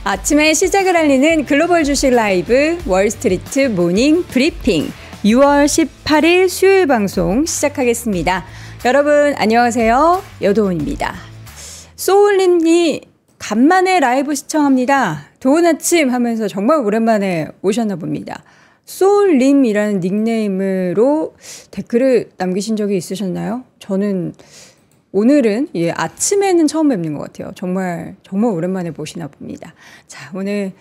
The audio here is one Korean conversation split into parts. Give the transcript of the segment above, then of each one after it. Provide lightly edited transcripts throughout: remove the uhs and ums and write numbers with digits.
아침에 시작을 알리는 글로벌 주식 라이브 월스트리트 모닝 브리핑 6월 18일 수요일 방송 시작하겠습니다. 여러분 안녕하세요. 여도훈입니다. 소울님이 간만에 라이브 시청합니다. 좋은 아침 하면서 정말 오랜만에 오셨나 봅니다. 소울님이라는 닉네임으로 댓글을 남기신 적이 있으셨나요? 저는 오늘은 아침에는 처음 뵙는 것 같아요. 정말 오랜만에 보시나 봅니다. 자, 오늘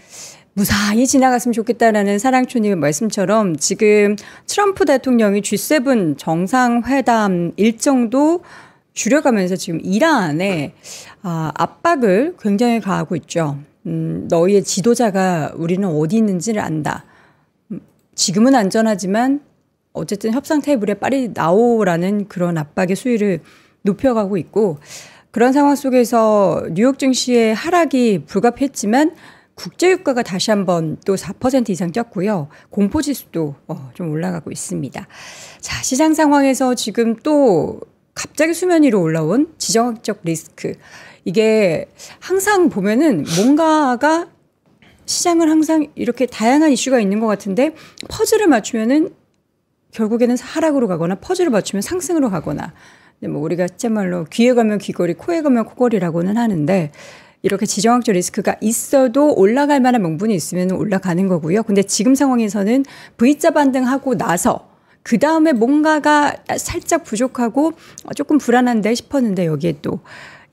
무사히 지나갔으면 좋겠다라는 사랑초님의 말씀처럼 지금 트럼프 대통령이 G7 정상회담 일정도 줄여가면서 지금 이란에 압박을 굉장히 가하고 있죠. 너희의 지도자가 우리는 어디 있는지를 안다. 지금은 안전하지만 어쨌든 협상 테이블에 빨리 나오라는 그런 압박의 수위를 높여가고 있고, 그런 상황 속에서 뉴욕 증시의 하락이 불가피했지만 국제유가가 다시 한번 또 4% 이상 쪘고요. 공포지수도 좀 올라가고 있습니다. 자, 시장 상황에서 지금 또 갑자기 수면 위로 올라온 지정학적 리스크. 이게 항상 보면은 뭔가가 시장을 항상 이렇게 다양한 이슈가 있는 것 같은데 퍼즐을 맞추면은 결국에는 하락으로 가거나 퍼즐을 맞추면 상승으로 가거나, 뭐 우리가 진짜말로 귀에 가면 귀걸이, 코에 가면 코걸이라고는 하는데, 이렇게 지정학적 리스크가 있어도 올라갈 만한 명분이 있으면 올라가는 거고요. 근데 지금 상황에서는 V자 반등하고 나서 그 다음에 뭔가가 살짝 부족하고 조금 불안한데 싶었는데 여기에 또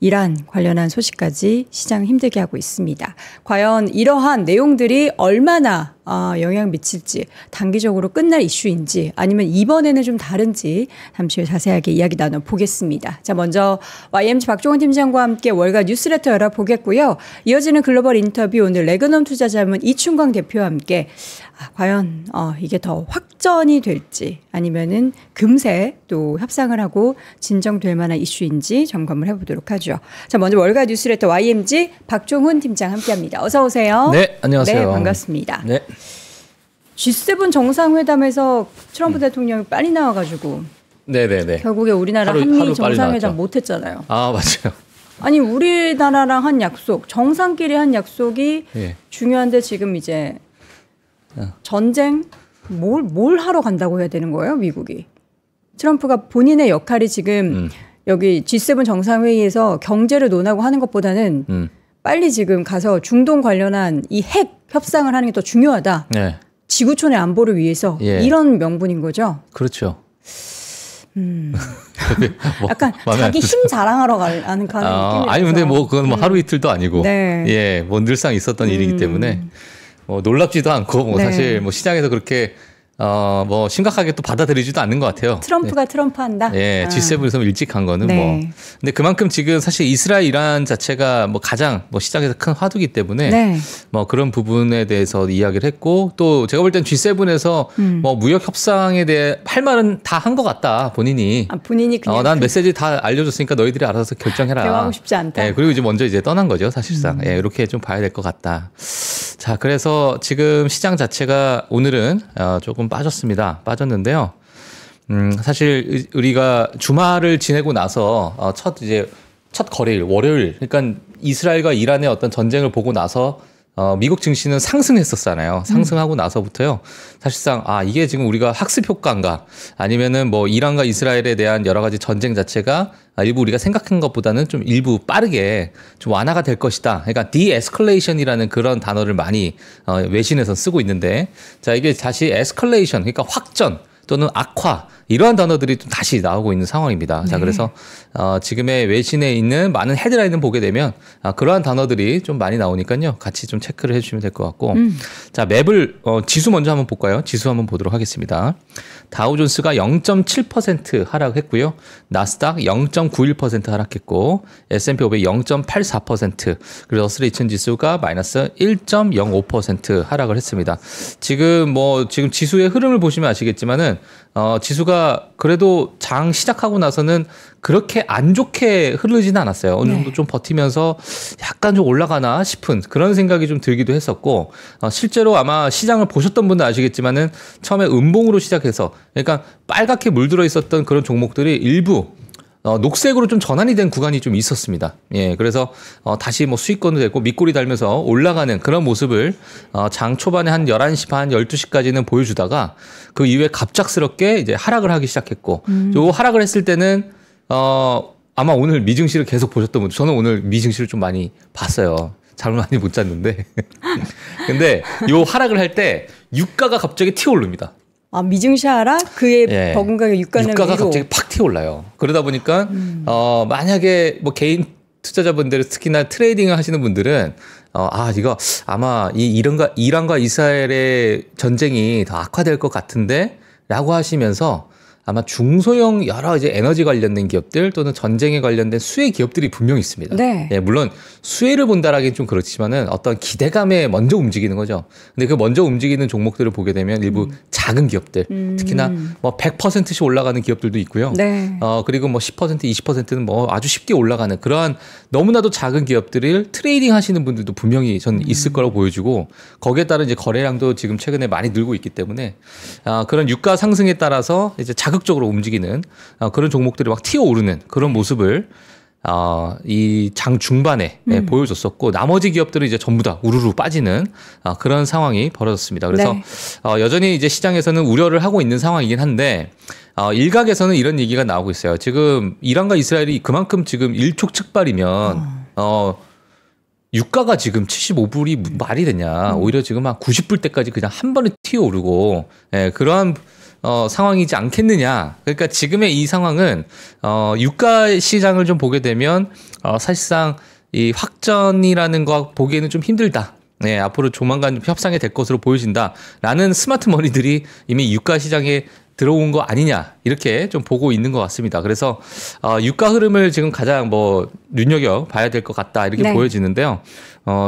이란 관련한 소식까지 시장을 힘들게 하고 있습니다. 과연 이러한 내용들이 얼마나 영향을 미칠지, 단기적으로 끝날 이슈인지 아니면 이번에는 좀 다른지 잠시 후에 자세하게 이야기 나눠보겠습니다. 자, 먼저 YMG 박종훈 팀장과 함께 월가 뉴스레터 열어보겠고요. 이어지는 글로벌 인터뷰, 오늘 레그넘 투자자문 이춘광 대표와 함께 과연 이게 더 확전이 될지 아니면은 금세 또 협상을 하고 진정될 만한 이슈인지 점검을 해보도록 하죠. 자, 먼저 월가 뉴스레터 YMG 박종훈 팀장 함께합니다. 어서 오세요. 네, 안녕하세요. 네, 반갑습니다. 네. G7 정상회담에서 트럼프 대통령이 빨리 나와가지고 네네네. 결국에 우리나라 한미 정상회담 못했잖아요. 아, 맞아요. 아니, 우리나라랑 한 약속, 정상끼리 한 약속이 중요한데 지금 이제 전쟁 뭘 하러 간다고 해야 되는 거예요, 미국이? 트럼프가 본인의 역할이 지금 여기 G7 정상회의에서 경제를 논하고 하는 것보다는 빨리 지금 가서 중동 관련한 이 핵 협상을 하는 게 더 중요하다. 네. 지구촌의 안보를 위해서 이런 명분인 거죠. 그렇죠. 약간 자기 힘 자랑하러 가는 느낌이. 아니 근데 뭐 그건 뭐 하루 이틀도 아니고, 네. 뭐 늘상 있었던 일이기 때문에 뭐 놀랍지도 않고 뭐 사실 뭐 시장에서 그렇게 뭐 심각하게 또 받아들이지도 않는 것 같아요. 트럼프가 트럼프한다. G7에서 일찍 간 거는 뭐. 근데 그만큼 지금 사실 이스라엘 이란 자체가 뭐 가장 뭐 시장에서 큰 화두기 때문에 뭐 그런 부분에 대해서 이야기를 했고, 또 제가 볼 땐 G7에서 뭐 무역 협상에 대해 할 말은 다 한 것 같다, 본인이. 본인이 그냥 난 메시지 다 알려줬으니까 너희들이 알아서 결정해라. 대화하고 싶지 않다. 그리고 이제 먼저 이제 떠난 거죠, 사실상. 이렇게 좀 봐야 될 것 같다. 자, 그래서 지금 시장 자체가 오늘은 조금 빠졌는데요. 사실 우리가 주말을 지내고 나서 첫 거래일, 월요일, 그러니까 이스라엘과 이란의 어떤 전쟁을 보고 나서 미국 증시는 상승했었잖아요. 상승하고 나서부터요. 사실상 이게 지금 우리가 학습 효과인가, 아니면은 뭐 이란과 이스라엘에 대한 여러 가지 전쟁 자체가 일부 우리가 생각한 것보다는 좀 일부 빠르게 좀 완화가 될 것이다. 그러니까 de-escalation이라는 그런 단어를 많이 외신에서 쓰고 있는데, 자, 이게 다시 escalation, 그러니까 확전 또는 악화, 이러한 단어들이 좀 다시 나오고 있는 상황입니다. 자, 그래서 지금의 외신에 있는 많은 헤드라인을 보게 되면 그러한 단어들이 좀 많이 나오니까요. 같이 좀 체크를 해주시면 될 것 같고. 자, 맵을 지수 먼저 한번 볼까요? 지수 한번 보도록 하겠습니다. 다우존스가 0.7% 하락했고요. 나스닥 0.91% 하락했고, S&P 500 0.84%, 그리고 러셀 2000 지수가 마이너스 1.05% 하락을 했습니다. 지금 지수의 흐름을 보시면 아시겠지만은 지수가 그래도 장 시작하고 나서는 그렇게 안 좋게 흐르지는 않았어요. 어느 정도 좀 버티면서 약간 좀 올라가나 싶은 그런 생각이 좀 들기도 했었고, 실제로 아마 시장을 보셨던 분들 아시겠지만은 처음에 음봉으로 시작해서, 그러니까 빨갛게 물들어 있었던 그런 종목들이 일부 녹색으로 좀 전환이 된 구간이 좀 있었습니다. 예, 그래서 다시 뭐 수익권도 됐고 밑꼬리 달면서 올라가는 그런 모습을 장 초반에 한 11시 반, 12시까지는 보여주다가 그 이후에 갑작스럽게 이제 하락을 하기 시작했고 요 하락을 했을 때는 아마 오늘 미증시를 계속 보셨던 분들, 저는 오늘 미증시를 좀 많이 봤어요. 잠을 많이 못 잤는데. 근데 요 하락을 할 때 유가가 갑자기 튀어오릅니다. 아, 미증시 하락? 그의 버금가게 유가는 유가가 위로. 갑자기 팍 튀어올라요. 그러다 보니까 만약에 뭐 개인 투자자분들 특히나 트레이딩을 하시는 분들은 이거 아마 이란과 이스라엘의 전쟁이 더 악화될 것 같은데 라고 하시면서 아마 중소형 여러 이제 에너지 관련된 기업들 또는 전쟁에 관련된 수혜 기업들이 분명히 있습니다. 네. 예, 물론 수혜를 본다라기는 좀 그렇지만은 어떤 기대감에 먼저 움직이는 거죠. 근데 그 먼저 움직이는 종목들을 보게 되면 일부 작은 기업들, 특히나 뭐 100%씩 올라가는 기업들도 있고요. 네. 그리고 뭐 10%, 20%는 뭐 아주 쉽게 올라가는 그러한 너무나도 작은 기업들을 트레이딩 하시는 분들도 분명히 저는 있을 거라고 보여지고 거기에 따른 이제 거래량도 지금 최근에 많이 늘고 있기 때문에 그런 유가 상승에 따라서 이제 자극적으로 움직이는 그런 종목들이 막 튀어오르는 그런 모습을 이 장 중반에 보여줬었고 나머지 기업들은 이제 전부 다 우르르 빠지는 그런 상황이 벌어졌습니다. 그래서 네. 여전히 이제 시장에서는 우려를 하고 있는 상황이긴 한데 일각에서는 이런 얘기가 나오고 있어요. 지금 이란과 이스라엘이 그만큼 지금 일촉즉발이면 유가가 지금 75불이 말이 되냐. 오히려 지금 한 90불대까지 그냥 한 번에 튀어오르고 그러한 상황이지 않겠느냐. 그러니까 지금의 이 상황은 유가 시장을 좀 보게 되면 사실상 이 확전이라는 거 보기에는 좀 힘들다. 네, 앞으로 조만간 좀 협상이 될 것으로 보여진다라는 스마트 머니들이 이미 유가 시장에 들어온 거 아니냐 이렇게 좀 보고 있는 것 같습니다. 그래서 유가 흐름을 지금 가장 뭐 눈여겨 봐야 될 것 같다 이렇게 보여지는데요.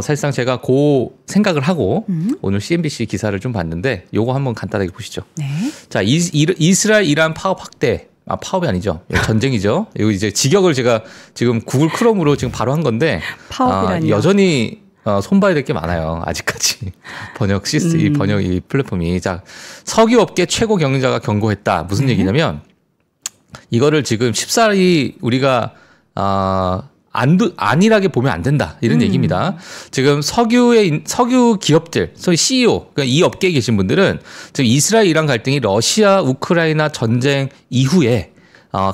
사실상 제가 그 생각을 하고 오늘 CNBC 기사를 좀 봤는데 요거 한번 간단하게 보시죠. 네. 자, 이스라엘 이란 파업 확대. 파업이 아니죠. 전쟁이죠. 이거 이제 직역을 제가 지금 구글 크롬으로 지금 바로 한 건데 파업이라뇨. 여전히 손봐야 될 게 많아요. 아직까지. 번역 시스템, 번역 이 플랫폼이. 자, 석유업계 최고 경영자가 경고했다. 무슨 얘기냐면, 이거를 지금 쉽사리 우리가, 안일하게 보면 안 된다. 이런 얘기입니다. 지금 석유 기업들, 소위 CEO, 그러니까 이 업계에 계신 분들은 지금 이스라엘 이란 갈등이 러시아 우크라이나 전쟁 이후에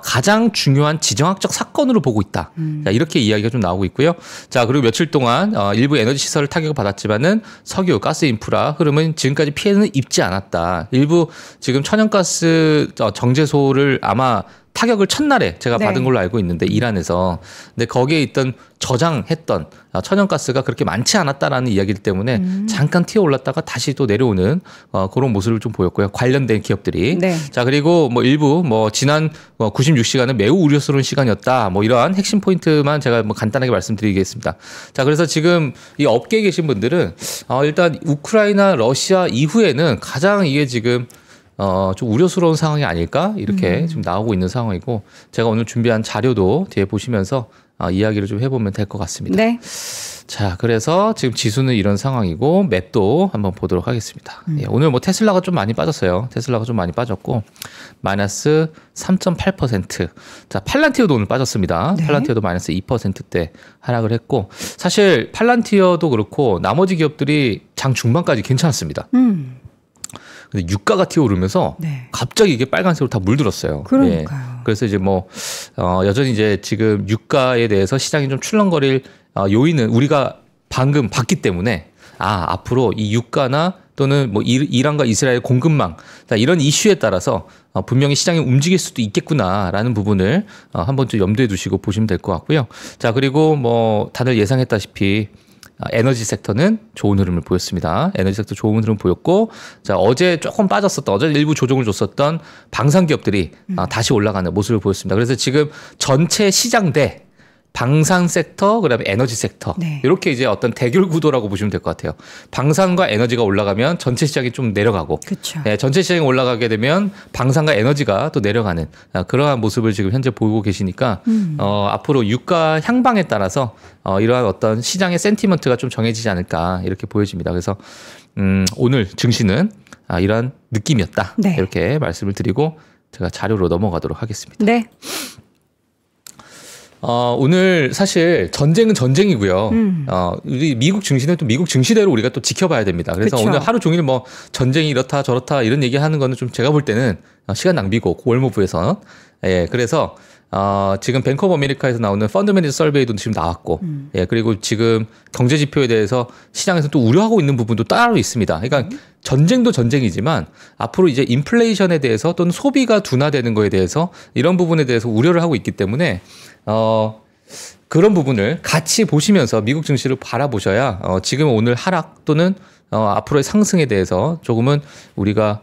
가장 중요한 지정학적 사건으로 보고 있다. 자, 이렇게 이야기가 좀 나오고 있고요. 자, 그리고 며칠 동안 일부 에너지 시설을 타격을 받았지만은 석유, 가스 인프라 흐름은 지금까지 피해는 입지 않았다. 일부 지금 천연가스 정제소를 아마 타격을 첫날에 제가 받은 걸로 알고 있는데 이란에서. 근데 거기에 있던 저장했던 천연가스가 그렇게 많지 않았다라는 이야기들 때문에 잠깐 튀어올랐다가 다시 또 내려오는 그런 모습을 좀 보였고요. 관련된 기업들이. 네. 자, 그리고 뭐 일부 뭐 지난 96시간은 매우 우려스러운 시간이었다. 뭐 이러한 핵심 포인트만 제가 뭐 간단하게 말씀드리겠습니다. 자, 그래서 지금 이 업계에 계신 분들은 일단 우크라이나 러시아 이후에는 가장 이게 지금 좀 우려스러운 상황이 아닐까 이렇게 지금 나오고 있는 상황이고 제가 오늘 준비한 자료도 뒤에 보시면서 이야기를 좀 해보면 될 것 같습니다. 네. 자, 그래서 지금 지수는 이런 상황이고 맵도 한번 보도록 하겠습니다. 예, 오늘 뭐 테슬라가 좀 많이 빠졌어요. 테슬라가 좀 많이 빠졌고 마이너스 3.8%. 자, 팔란티어도 오늘 빠졌습니다. 네. 팔란티어도 마이너스 2%대 하락을 했고 사실 팔란티어도 그렇고 나머지 기업들이 장 중반까지 괜찮았습니다. 근데 유가가 튀어오르면서 갑자기 이게 빨간색으로 다 물들었어요. 그러니까요. 예. 그래서 이제 뭐 여전히 이제 지금 유가에 대해서 시장이 좀 출렁거릴 요인은 우리가 방금 봤기 때문에 앞으로 이 유가나 또는 뭐 이란과 이스라엘 공급망 이런 이슈에 따라서 분명히 시장이 움직일 수도 있겠구나라는 부분을 한번 좀 염두에 두시고 보시면 될 것 같고요. 자, 그리고 뭐 다들 예상했다시피 에너지 섹터는 좋은 흐름을 보였습니다. 에너지 섹터 좋은 흐름 보였고, 자, 어제 조금 빠졌었던, 어제 일부 조정을 줬었던 방산 기업들이 다시 올라가는 모습을 보였습니다. 그래서 지금 전체 시장 대 방산 섹터, 그다음에 에너지 섹터 이렇게 이제 어떤 대결 구도라고 보시면 될 것 같아요. 방산과 에너지가 올라가면 전체 시장이 좀 내려가고, 네, 전체 시장이 올라가게 되면 방산과 에너지가 또 내려가는 그러한 모습을 지금 현재 보이고 계시니까 앞으로 유가 향방에 따라서 이러한 어떤 시장의 센티먼트가 좀 정해지지 않을까 이렇게 보여집니다. 그래서 오늘 증시는 이러한 느낌이었다 이렇게 말씀을 드리고 제가 자료로 넘어가도록 하겠습니다. 네. 오늘 사실 전쟁은 전쟁이고요. 우리 미국 증시는 또 미국 증시대로 우리가 또 지켜봐야 됩니다. 그래서 그쵸. 오늘 하루 종일 뭐 전쟁이 이렇다 저렇다 이런 얘기하는 거는 좀 제가 볼 때는 시간 낭비고 월모브에서 예, 그래서 지금 뱅크 오브 아메리카에서 나오는 펀더멘털 서베이도 지금 나왔고, 예, 그리고 지금 경제 지표에 대해서 시장에서 또 우려하고 있는 부분도 따로 있습니다. 그러니까 전쟁도 전쟁이지만 앞으로 이제 인플레이션에 대해서 또는 소비가 둔화되는 거에 대해서 이런 부분에 대해서 우려를 하고 있기 때문에 그런 부분을 같이 보시면서 미국 증시를 바라보셔야 지금 오늘 하락 또는 앞으로의 상승에 대해서 조금은 우리가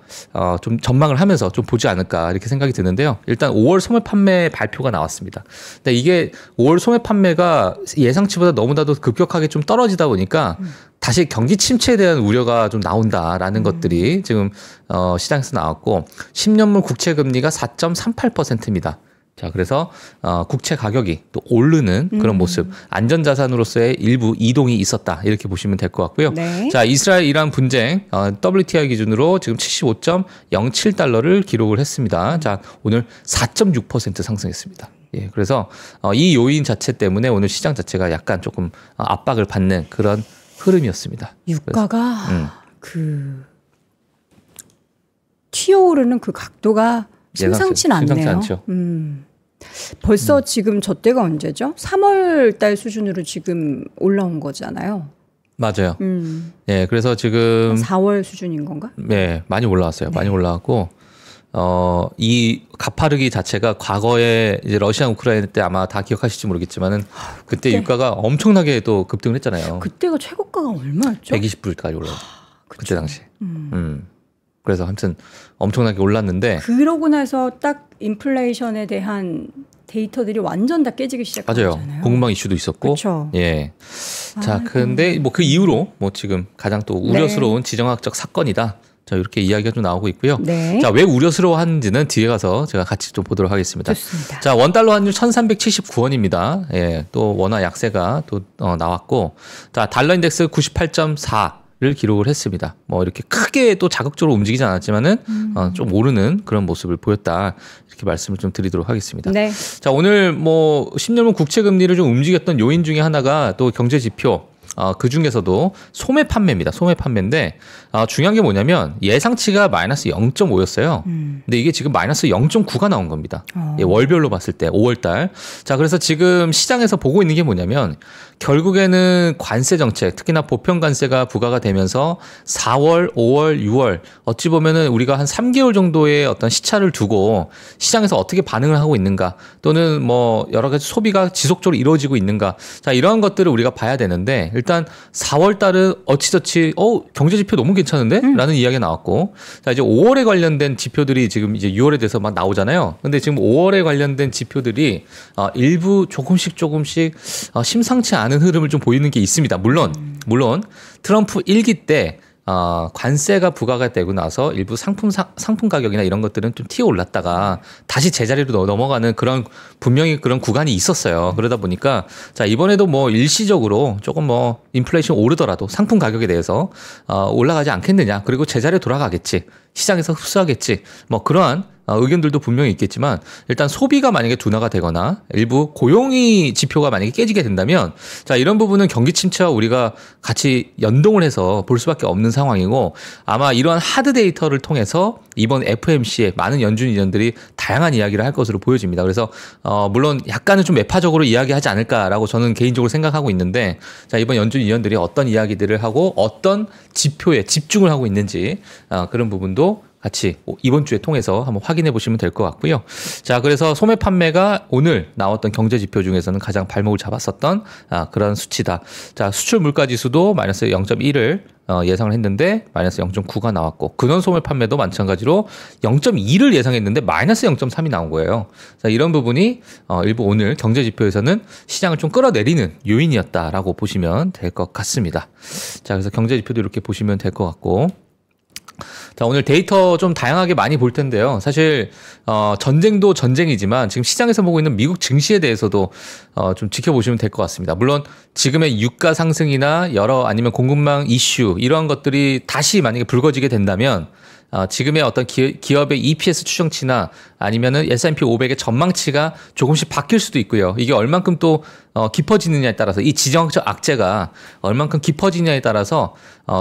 좀 전망을 하면서 좀 보지 않을까 이렇게 생각이 드는데요. 일단 5월 소매 판매 발표가 나왔습니다. 근데 이게 5월 소매 판매가 예상치보다 너무나도 급격하게 좀 떨어지다 보니까 다시 경기 침체에 대한 우려가 좀 나온다라는 것들이 지금 시장에서 나왔고 10년물 국채 금리가 4.38%입니다. 자, 그래서 국채 가격이 또 오르는 그런 모습, 안전자산으로서의 일부 이동이 있었다 이렇게 보시면 될 것 같고요. 네. 자, 이스라엘 이란 분쟁 WTI 기준으로 지금 75.07달러를 기록을 했습니다. 자, 오늘 4.6% 상승했습니다. 예, 그래서 이 요인 자체 때문에 오늘 시장 자체가 약간 조금 압박을 받는 그런 흐름이었습니다. 유가가 튀어오르는 그 각도가 심상치 않네요. 벌써 지금 저때가 언제죠? 3월 달 수준으로 지금 올라온 거잖아요. 맞아요. 네, 그래서 지금 4월 수준인 건가? 네, 많이 올라왔어요. 네. 많이 올라왔고 이 가파르기 자체가 과거에 이제 러시아 우크라이나 때 아마 다 기억하실지 모르겠지만은 그때 유가가 엄청나게 또 급등을 했잖아요. 그때가 최고가가 얼마였죠? 120불까지 올랐죠. 그때 당시. 그래서 아무튼 엄청나게 올랐는데 그러고 나서 딱 인플레이션에 대한 데이터들이 완전 다 깨지기 시작하잖아요. 맞아요. 공급망 이슈도 있었고. 그쵸. 예. 자, 근데 뭐 그 이후로 뭐 지금 가장 또 우려스러운 네. 지정학적 사건이다. 자, 이렇게 이야기가 좀 나오고 있고요. 네. 자, 왜 우려스러워 하는지는 뒤에 가서 제가 같이 좀 보도록 하겠습니다. 좋습니다. 자, 원달러 환율 1379원입니다. 예. 또 원화 약세가 또 나왔고. 자, 달러 인덱스 98.4. 를 기록을 했습니다. 뭐 이렇게 크게 또 자극적으로 움직이지 않았지만은 좀 오르는 그런 모습을 보였다. 이렇게 말씀을 좀 드리도록 하겠습니다. 네. 자, 오늘 뭐 10년물 국채 금리를 좀 움직였던 요인 중에 하나가 또 경제 지표. 그 중에서도 소매 판매입니다. 소매 판매인데 중요한 게 뭐냐면 예상치가 마이너스 0.5였어요. 근데 이게 지금 마이너스 0.9가 나온 겁니다. 예, 월별로 봤을 때 5월달. 자, 그래서 지금 시장에서 보고 있는 게 뭐냐면 결국에는 관세 정책, 특히나 보편 관세가 부과가 되면서 4월, 5월, 6월 어찌 보면은 우리가 한 3개월 정도의 어떤 시차를 두고 시장에서 어떻게 반응을 하고 있는가 또는 뭐 여러 가지 소비가 지속적으로 이루어지고 있는가. 자, 이러한 것들을 우리가 봐야 되는데 일단 4월 달은 어찌저찌 경제 지표 너무 괜찮은데? 라는 이야기가 나왔고 자, 이제 5월에 관련된 지표들이 지금 이제 6월에 돼서 막 나오잖아요. 근데 지금 5월에 관련된 지표들이 일부 조금씩 심상치 않은 흐름을 좀 보이는 게 있습니다. 물론 트럼프 1기 때 관세가 부과가 되고 나서 일부 상품 가격이나 이런 것들은 좀 튀어 올랐다가 다시 제자리로 넘어가는 그런 분명히 그런 구간이 있었어요. 그러다 보니까 자, 이번에도 뭐 일시적으로 조금 뭐 인플레이션 오르더라도 상품 가격에 대해서 올라가지 않겠느냐. 그리고 제자리에 돌아가겠지. 시장에서 흡수하겠지. 뭐 그러한 의견들도 분명히 있겠지만 일단 소비가 만약에 둔화가 되거나 일부 고용이 지표가 만약에 깨지게 된다면 자, 이런 부분은 경기 침체와 우리가 같이 연동을 해서 볼 수밖에 없는 상황이고 아마 이러한 하드 데이터를 통해서 이번 FOMC에 많은 연준 위원들이 다양한 이야기를 할 것으로 보여집니다. 그래서 물론 약간은 좀 매파적으로 이야기하지 않을까라고 저는 개인적으로 생각하고 있는데 자, 이번 연준 위원들이 어떤 이야기들을 하고 어떤 지표에 집중을 하고 있는지 그런 부분도 같이 이번 주에 통해서 한번 확인해 보시면 될 것 같고요. 자, 그래서 소매 판매가 오늘 나왔던 경제 지표 중에서는 가장 발목을 잡았었던 그런 수치다. 자, 수출 물가 지수도 마이너스 0.1을 예상을 했는데 마이너스 0.9가 나왔고 근원 소매 판매도 마찬가지로 0.2를 예상했는데 마이너스 0.3이 나온 거예요. 자, 이런 부분이 일부 오늘 경제 지표에서는 시장을 좀 끌어내리는 요인이었다라고 보시면 될 것 같습니다. 자, 그래서 경제 지표도 이렇게 보시면 될 것 같고 자, 오늘 데이터 좀 다양하게 많이 볼 텐데요. 사실 전쟁도 전쟁이지만 지금 시장에서 보고 있는 미국 증시에 대해서도 좀 지켜보시면 될 것 같습니다. 물론 지금의 유가 상승이나 아니면 공급망 이슈 이러한 것들이 다시 만약에 불거지게 된다면 지금의 어떤 기업의 EPS 추정치나 아니면은 S&P 500의 전망치가 조금씩 바뀔 수도 있고요. 이게 얼만큼 또 깊어지느냐에 따라서 이 지정학적 악재가 얼만큼 깊어지느냐에 따라서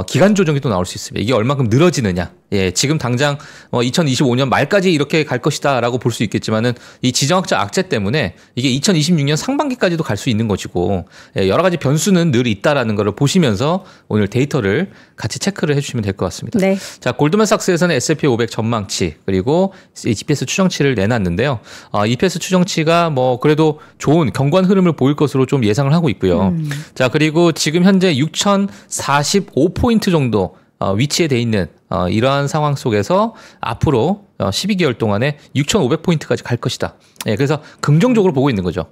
기간 조정이 또 나올 수 있습니다. 이게 얼만큼 늘어지느냐. 예, 지금 당장 2025년 말까지 이렇게 갈 것이다라고 볼 수 있겠지만은 이 지정학적 악재 때문에 이게 2026년 상반기까지도 갈 수 있는 것이고 예, 여러 가지 변수는 늘 있다라는 것을 보시면서 오늘 데이터를 같이 체크를 해주시면 될 것 같습니다. 네. 자, 골드만삭스에서는 S&P 500 전망치 그리고 EPS 추정치를 내놨는데요. EPS 추정치가 뭐 그래도 좋은 견고한 흐름을 보일 것으로 좀 예상을 하고 있고요. 자, 그리고 지금 현재 6,045포인트 정도 위치에 돼 있는 이러한 상황 속에서 앞으로 12개월 동안에 6,500포인트까지 갈 것이다. 예, 그래서 긍정적으로 보고 있는 거죠.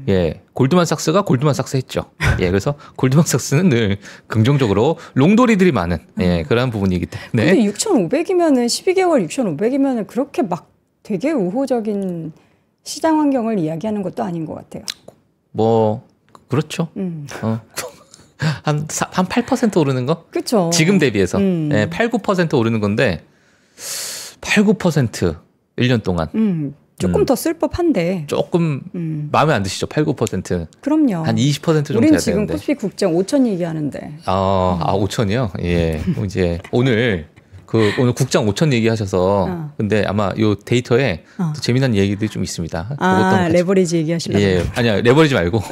예, 골드만삭스가 골드만삭스 했죠. 예, 그래서 골드만삭스는 늘 긍정적으로 롱도리들이 많은 그런 부분이기 때문에. 근데 6,500이면은 12개월 6,500이면은 그렇게 막 되게 우호적인 시장 환경을 이야기하는 것도 아닌 것 같아요. 뭐 그렇죠. 한 8% 오르는 거? 그렇죠. 지금 대비해서. 예, 8, 9% 오르는 건데 8, 9% 1년 동안. 조금 더 쓸 법한데. 조금 마음에 안 드시죠? 8, 9%. 그럼요. 한 20% 정도 돼야 되는데. 우린 지금 코스피 국정 5천 얘기하는데. 5천이요? 예. 이제 오늘 국장 5천 얘기하셔서 근데 아마 요 데이터에 또 재미난 얘기들이 좀 있습니다. 레버리지 얘기하시려고. 예. 아니야. 레버리지 말고.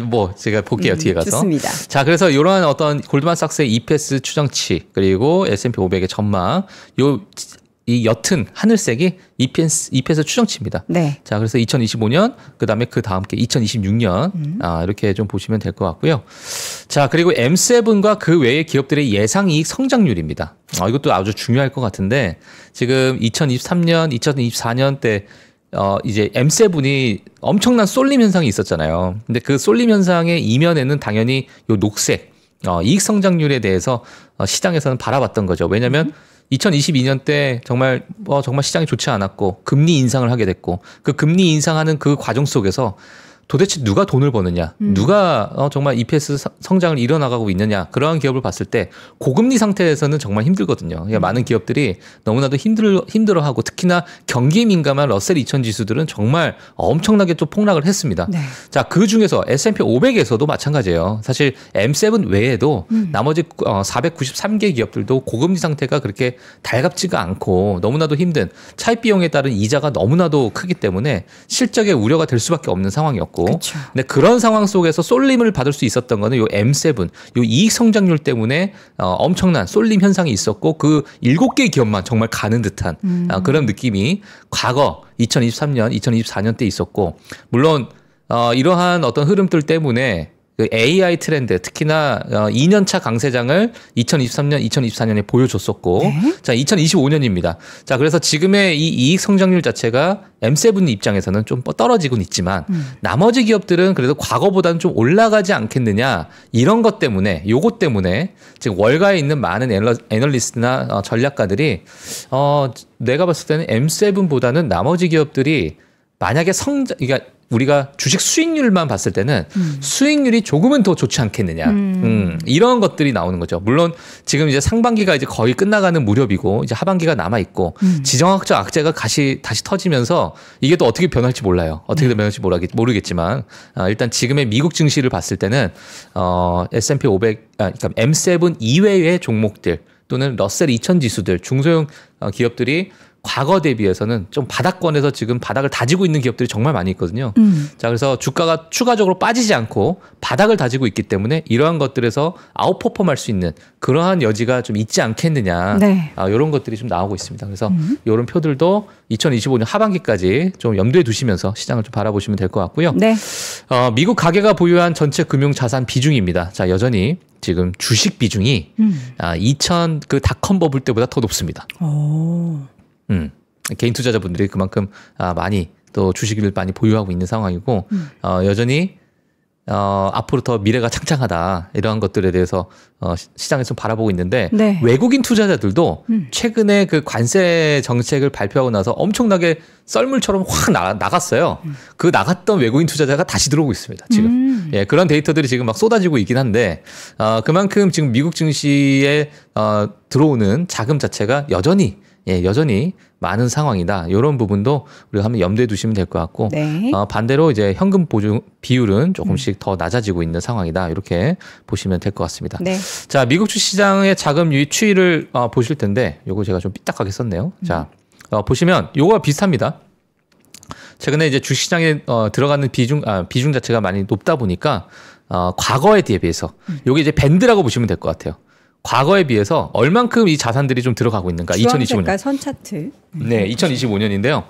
뭐 제가 볼게요. 뒤에 가서. 좋습니다. 자, 그래서 이러한 어떤 골드만삭스의 EPS 추정치 그리고 S&P 500의 전망 이 옅은 하늘색이 EPS 추정치입니다. 네. 자, 그래서 2025년 그다음에 그 다음 게 2026년 이렇게 좀 보시면 될 것 같고요. 자, 그리고 M7과 그 외의 기업들의 예상 이익 성장률입니다. 이것도 아주 중요할 것 같은데 지금 2023년, 2024년 때 이제 M7이 엄청난 쏠림 현상이 있었잖아요. 근데 그 쏠림 현상의 이면에는 당연히 요 녹색 이익 성장률에 대해서 시장에서는 바라봤던 거죠. 왜냐하면 2022년 때 정말 시장이 좋지 않았고 금리 인상을 하게 됐고 그 금리 인상하는 그 과정 속에서 도대체 누가 돈을 버느냐, 누가 정말 EPS 성장을 이뤄나가고 있느냐, 그러한 기업을 봤을 때 고금리 상태에서는 정말 힘들거든요. 그러니까 많은 기업들이 너무나도 힘들어하고 특히나 경기에 민감한 러셀 2000 지수들은 정말 엄청나게 또 폭락을 했습니다. 네. 자, 그 중에서 S&P 500에서도 마찬가지예요. 사실 M7 외에도 나머지 493개 기업들도 고금리 상태가 그렇게 달갑지가 않고 너무나도 힘든 차입 비용에 따른 이자가 너무나도 크기 때문에 실적에 우려가 될 수밖에 없는 상황이었고 그쵸. 근데 그런 상황 속에서 쏠림을 받을 수 있었던 거는 요 M7, 요 이익 성장률 때문에 엄청난 쏠림 현상이 있었고 그 7개의 기업만 정말 가는 듯한 그런 느낌이 과거 2023년, 2024년 때 있었고 물론 이러한 어떤 흐름들 때문에 그 AI 트렌드 특히나 2년차 강세장을 2023년, 2024년에 보여줬었고 네? 자 2025년입니다. 자 그래서 지금의 이 이익 성장률 자체가 M7 입장에서는 좀 떨어지곤 있지만 나머지 기업들은 그래도 과거보다는 좀 올라가지 않겠느냐 이런 것 때문에 요것 때문에 지금 월가에 있는 많은 애널리스트나 전략가들이 내가 봤을 때는 M7보다는 나머지 기업들이 만약에 그러니까 우리가 주식 수익률만 봤을 때는 수익률이 조금은 더 좋지 않겠느냐. 이런 것들이 나오는 거죠. 물론 지금 이제 상반기가 이제 거의 끝나가는 무렵이고 이제 하반기가 남아 있고 지정학적 악재가 다시 터지면서 이게 또 어떻게 변할지 몰라요. 어떻게 변할지 모르겠지만 일단 지금의 미국 증시를 봤을 때는 S&P 500 그러니까 M7 이외의 종목들 또는 러셀 2000 지수들 중소형 기업들이 과거 대비해서는 좀 바닥권에서 지금 바닥을 다지고 있는 기업들이 정말 많이 있거든요. 자, 그래서 주가가 추가적으로 빠지지 않고 바닥을 다지고 있기 때문에 이러한 것들에서 아웃퍼폼할 수 있는 그러한 여지가 좀 있지 않겠느냐. 네. 이런 것들이 좀 나오고 있습니다. 그래서 이런 표들도 2025년 하반기까지 좀 염두에 두시면서 시장을 좀 바라보시면 될 것 같고요. 네. 미국 가계가 보유한 전체 금융 자산 비중입니다. 자, 여전히 지금 주식 비중이 2000 그 닷컴 버블 때보다 더 높습니다. 오. 개인 투자자분들이 그만큼 많이 또 주식을 많이 보유하고 있는 상황이고 여전히 앞으로 더 미래가 창창하다 이러한 것들에 대해서 시장에서 좀 바라보고 있는데 네. 외국인 투자자들도 최근에 그 관세 정책을 발표하고 나서 엄청나게 썰물처럼 확 나갔어요. 그 나갔던 외국인 투자자가 다시 들어오고 있습니다. 지금 예, 그런 데이터들이 지금 막 쏟아지고 있긴 한데 그만큼 지금 미국 증시에 들어오는 자금 자체가 여전히 많은 상황이다. 이런 부분도 우리가 한번 염두에 두시면 될 것 같고 네. 반대로 이제 현금 보증 비율은 조금씩 더 낮아지고 있는 상황이다. 이렇게 보시면 될 것 같습니다. 네. 자, 미국 주시장의 자금 유입 추이를 보실 텐데 요거 제가 좀 삐딱하게 썼네요. 자, 보시면 요거와 비슷합니다. 최근에 이제 주시장에 들어가는 비중 자체가 많이 높다 보니까 과거에 대비해서 요게 이제 밴드라고 보시면 될 것 같아요. 과거에 비해서 얼만큼 이 자산들이 좀 들어가고 있는가? 2025년. 선 차트. 네, 2025년인데요.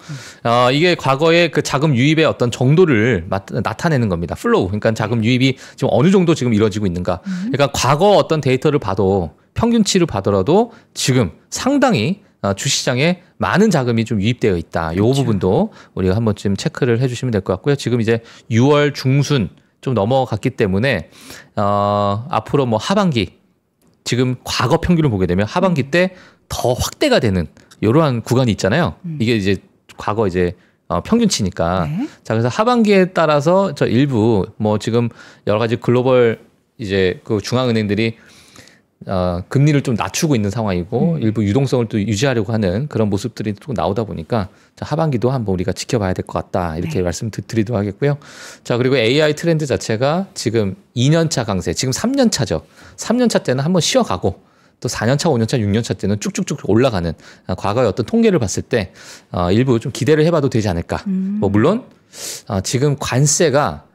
이게 과거의 그 자금 유입의 어떤 정도를 나타내는 겁니다. 플로우. 그러니까 자금 유입이 지금 어느 정도 지금 이루어지고 있는가. 그러니까 과거 어떤 데이터를 봐도 평균치를 봐더라도 지금 상당히 주시장에 많은 자금이 좀 유입되어 있다. 요 그렇죠. 부분도 우리가 한 번쯤 체크를 해주시면 될 것 같고요. 지금 이제 6월 중순 좀 넘어갔기 때문에 앞으로 뭐 하반기 지금 과거 평균을 보게 되면 하반기 때 더 확대가 되는 이러한 구간이 있잖아요. 이게 이제 과거 이제 평균치니까. 네. 자, 그래서 하반기에 따라서 저 일부 뭐 지금 여러 가지 글로벌 이제 그 중앙은행들이 금리를 좀 낮추고 있는 상황이고 일부 유동성을 또 유지하려고 하는 그런 모습들이 또 나오다 보니까 자, 하반기도 한번 우리가 지켜봐야 될 것 같다 이렇게 말씀드리도록 하겠고요. 자, 그리고 AI 트렌드 자체가 지금 2년차 강세, 지금 3년차죠. 3년차 때는 한번 쉬어가고 또 4년차, 5년차, 6년차 때는 쭉쭉쭉 올라가는 과거의 어떤 통계를 봤을 때 일부 좀 기대를 해봐도 되지 않을까. 뭐 물론 지금 관세가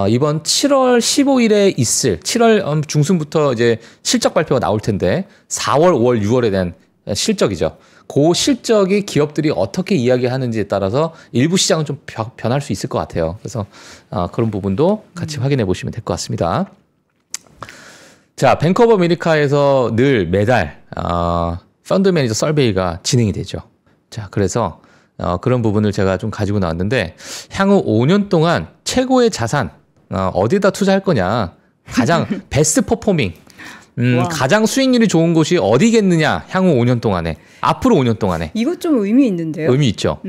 이번 7월 15일에 있을 7월 중순부터 이제 실적 발표가 나올 텐데 4월, 5월, 6월에 대한 실적이죠. 그 실적이 기업들이 어떻게 이야기하는지에 따라서 일부 시장은 좀 변할 수 있을 것 같아요. 그래서 그런 부분도 같이 확인해 보시면 될 것 같습니다. 자, 뱅크 오브 아메리카에서 늘 매달 펀드 매니저 서베이가 진행이 되죠. 자, 그래서 그런 부분을 제가 좀 가지고 나왔는데 향후 5년 동안 최고의 자산 어디다 투자할 거냐, 가장 베스트 퍼포밍, 가장 수익률이 좋은 곳이 어디겠느냐, 향후 5년 동안에, 앞으로 5년 동안에. 이것 좀 의미 있는데요. 의미 있죠.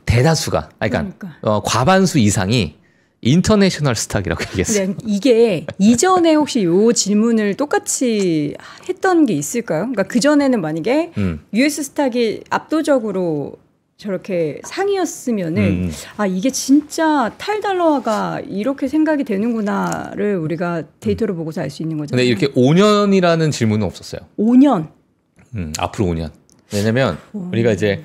대다수가, 그러니까 과반수 이상이 인터내셔널 스탁이라고 얘기했어요. 네, 이게 이전에 혹시 이 질문을 똑같이 했던 게 있을까요? 그러니까 그 전에는 만약에 US 스탁이 압도적으로 저렇게 상이었으면은 이게 진짜 탈달러화가 이렇게 생각이 되는구나를 우리가 데이터를 보고서 알 수 있는 거잖아요. 근데 이렇게 5년이라는 질문은 없었어요. 5년. 앞으로 5년. 왜냐면 우리가 이제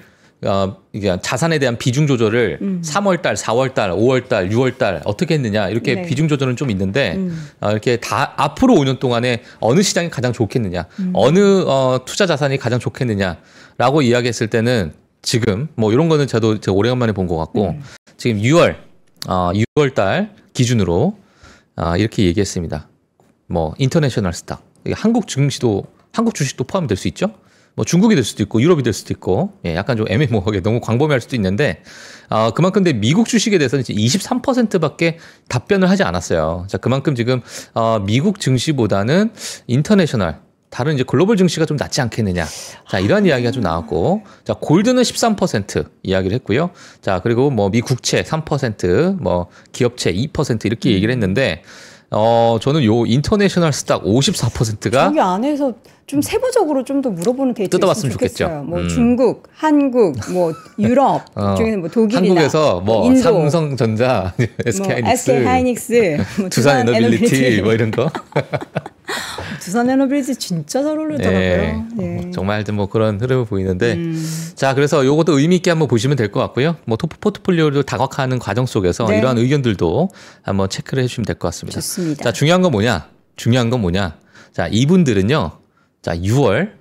이게 자산에 대한 비중 조절을 3월달, 4월달, 5월달, 6월달 어떻게 했느냐 이렇게 네. 비중 조절은 좀 있는데 이렇게 다 앞으로 5년 동안에 어느 시장이 가장 좋겠느냐, 어느 투자 자산이 가장 좋겠느냐라고 이야기했을 때는 지금 뭐 이런 거는 제가 오래간만에 본 것 같고 지금 6월달 기준으로 이렇게 얘기했습니다. 뭐 인터내셔널 스탁, 한국 주식도 포함될 수 있죠. 뭐 중국이 될 수도 있고 유럽이 될 수도 있고, 약간 좀 애매모호하게 너무 광범위할 수도 있는데 그만큼 근데 미국 주식에 대해서는 이제 23%밖에 답변을 하지 않았어요. 자, 그만큼 지금 미국 증시보다는 인터내셔널, 다른 이제 글로벌 증시가 좀 낫지 않겠느냐. 자, 이런 이야기가 좀 나왔고, 자, 골드는 13% 이야기를 했고요. 자, 그리고 뭐 미 국채 3%, 뭐 기업채 2% 이렇게 얘기를 했는데, 저는 요 인터내셔널 스탁 54%가 여기 안에서 좀 세부적으로 좀 더 물어보는 데이터 뜯어봤으면 좋겠어요. 좋겠죠. 뭐 중국, 한국, 뭐 유럽 중에는 뭐 독일이나 한국에서 뭐 인도, 삼성전자, SK하이닉스, 뭐 두산에너빌리티 뭐 이런 거. 두산에너빌리티 진짜 잘 어울리더라고요. 네. 정말 뭐 그런 흐름을 보이는데, 자, 그래서 요것도 의미 있게 한번 보시면 될 것 같고요. 뭐 포트폴리오를 다각화하는 과정 속에서 네. 이러한 의견들도 한번 체크를 해주시면 될 것 같습니다. 좋습니다. 자, 중요한 건 뭐냐? 자, 이분들은요, 자, 6월